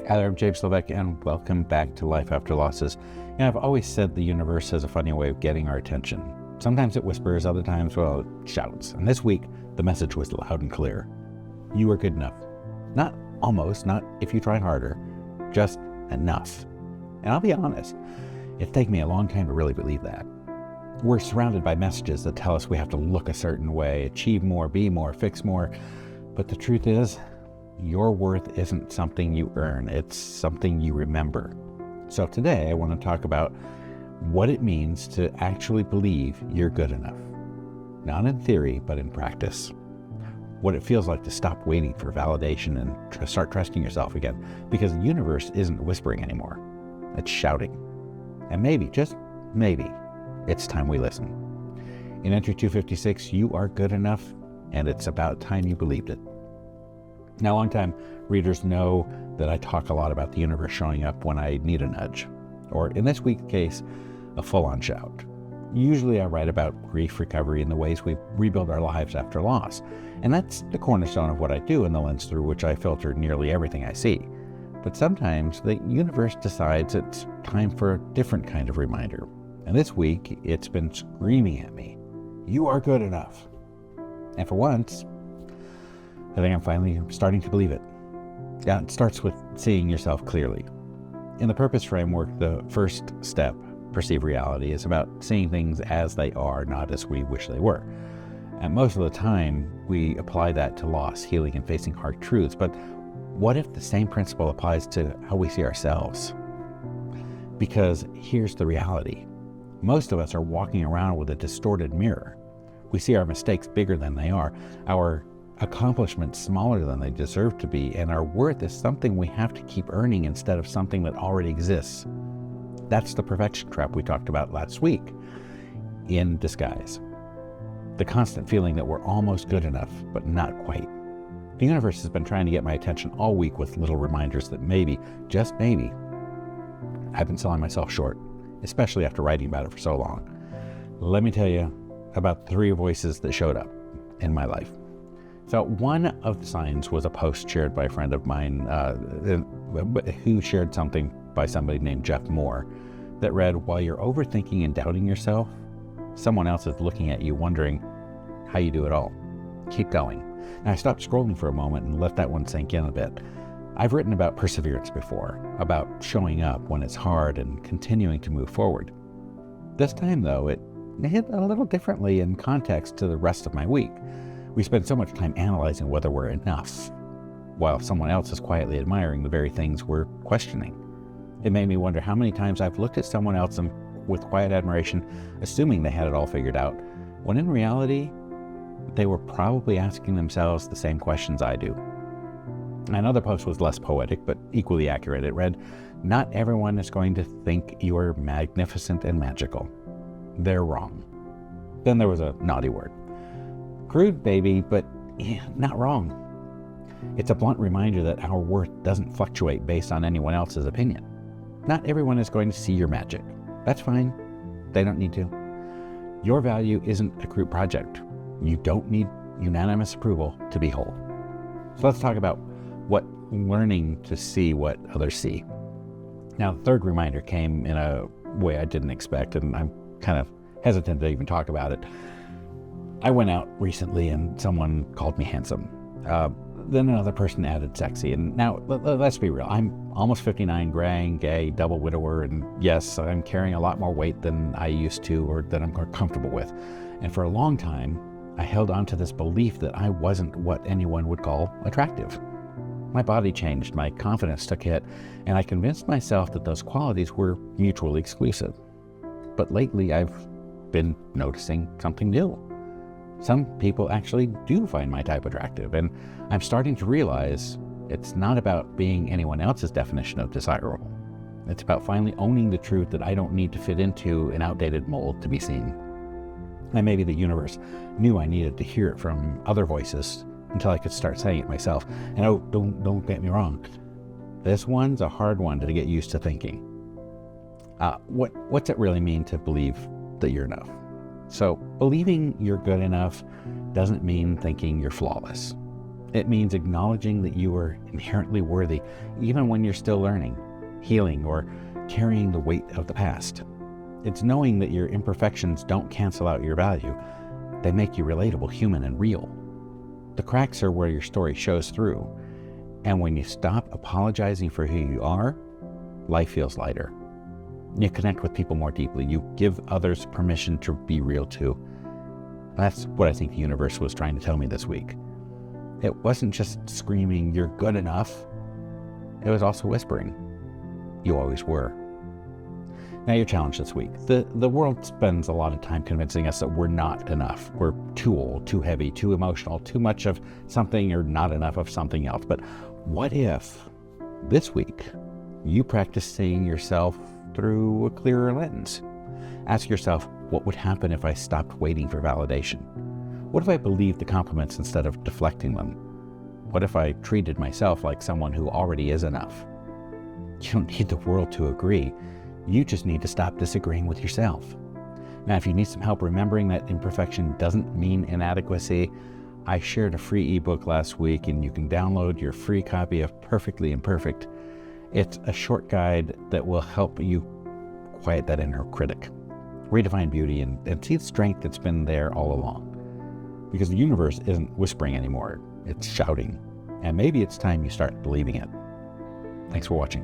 Hi there, I'm James Levesque, and welcome back to Life After Losses. I've always said the universe has a funny way of getting our attention. Sometimes it whispers, other times, well, it shouts. And this week, the message was loud and clear. You are good enough. Not almost, not if you try harder, just enough. And I'll be honest, it's taken me a long time to really believe that. We're surrounded by messages that tell us we have to look a certain way, achieve more, be more, fix more. But the truth is, your worth isn't something you earn, it's something you remember. So today I want to talk about what it means to actually believe you're good enough. Not in theory, but in practice. What it feels like to stop waiting for validation and start trusting yourself again, because the universe isn't whispering anymore, it's shouting. And maybe, just maybe, it's time we listen. In entry 256, you are good enough, and it's about time you believed it. Now, longtime readers know that I talk a lot about the universe showing up when I need a nudge, or in this week's case, a full-on shout. Usually I write about grief recovery and the ways we rebuild our lives after loss, and that's the cornerstone of what I do and the lens through which I filter nearly everything I see. But sometimes the universe decides it's time for a different kind of reminder. And this week, it's been screaming at me, you are good enough. And for once, I think I'm finally starting to believe it. Yeah, it starts with seeing yourself clearly. In the purpose framework, the first step, perceive reality, is about seeing things as they are, not as we wish they were. And most of the time, we apply that to loss, healing, and facing hard truths. But what if the same principle applies to how we see ourselves? Because here's the reality. Most of us are walking around with a distorted mirror. We see our mistakes bigger than they are, our accomplishments smaller than they deserve to be, and our worth is something we have to keep earning instead of something that already exists. That's the perfection trap we talked about last week, in disguise. The constant feeling that we're almost good enough, but not quite. The universe has been trying to get my attention all week with little reminders that maybe, just maybe, I've been selling myself short, especially after writing about it for so long. Let me tell you about 3 voices that showed up in my life. So one of the signs was a post shared by a friend of mine who shared something by somebody named Jeff Moore that read, while you're overthinking and doubting yourself, someone else is looking at you wondering how you do it all. Keep going. Now I stopped scrolling for a moment and let that one sink in a bit. I've written about perseverance before, about showing up when it's hard and continuing to move forward. This time though, it hit a little differently in context to the rest of my week. We spend so much time analyzing whether we're enough, while someone else is quietly admiring the very things we're questioning. It made me wonder how many times I've looked at someone else and with quiet admiration, assuming they had it all figured out, when in reality, they were probably asking themselves the same questions I do. Another post was less poetic, but equally accurate. It read, not everyone is going to think you are magnificent and magical. They're wrong. Then there was a naughty word. Crude, baby, but not wrong. It's a blunt reminder that our worth doesn't fluctuate based on anyone else's opinion. Not everyone is going to see your magic. That's fine. They don't need to. Your value isn't a group project. You don't need unanimous approval to be whole. So let's talk about what learning to see what others see. Now, the third reminder came in a way I didn't expect, and I'm kind of hesitant to even talk about it. I went out recently and someone called me handsome. Then another person added sexy. And now, let's be real. I'm almost 59, graying, gay, double widower, and yes, I'm carrying a lot more weight than I used to or that I'm more comfortable with. And for a long time, I held on to this belief that I wasn't what anyone would call attractive. My body changed, my confidence took a hit, and I convinced myself that those qualities were mutually exclusive. But lately, I've been noticing something new. Some people actually do find my type attractive, and I'm starting to realize it's not about being anyone else's definition of desirable. It's about finally owning the truth that I don't need to fit into an outdated mold to be seen. And maybe the universe knew I needed to hear it from other voices until I could start saying it myself. And oh, don't get me wrong. This one's a hard one to get used to thinking. What's it really mean to believe that you're enough? So believing you're good enough doesn't mean thinking you're flawless. It means acknowledging that you are inherently worthy, even when you're still learning, healing, or carrying the weight of the past. It's knowing that your imperfections don't cancel out your value. They make you relatable, human, and real. The cracks are where your story shows through. And when you stop apologizing for who you are, life feels lighter. You connect with people more deeply. You give others permission to be real too. That's what I think the universe was trying to tell me this week. It wasn't just screaming, "You're good enough." It was also whispering, "You always were." Now, your challenge this week. The world spends a lot of time convincing us that we're not enough. We're too old, too heavy, too emotional, too much of something, or not enough of something else. But what if this week you practice seeing yourself through a clearer lens? Ask yourself, what would happen if I stopped waiting for validation? What if I believed the compliments instead of deflecting them? What if I treated myself like someone who already is enough? You don't need the world to agree. You just need to stop disagreeing with yourself. Now, if you need some help remembering that imperfection doesn't mean inadequacy, I shared a free ebook last week, and you can download your free copy of Perfectly Imperfect. It's a short guide that will help you quiet that inner critic, redefine beauty, and see the strength that's been there all along. Because the universe isn't whispering anymore, it's shouting. And maybe it's time you start believing it. Thanks for watching.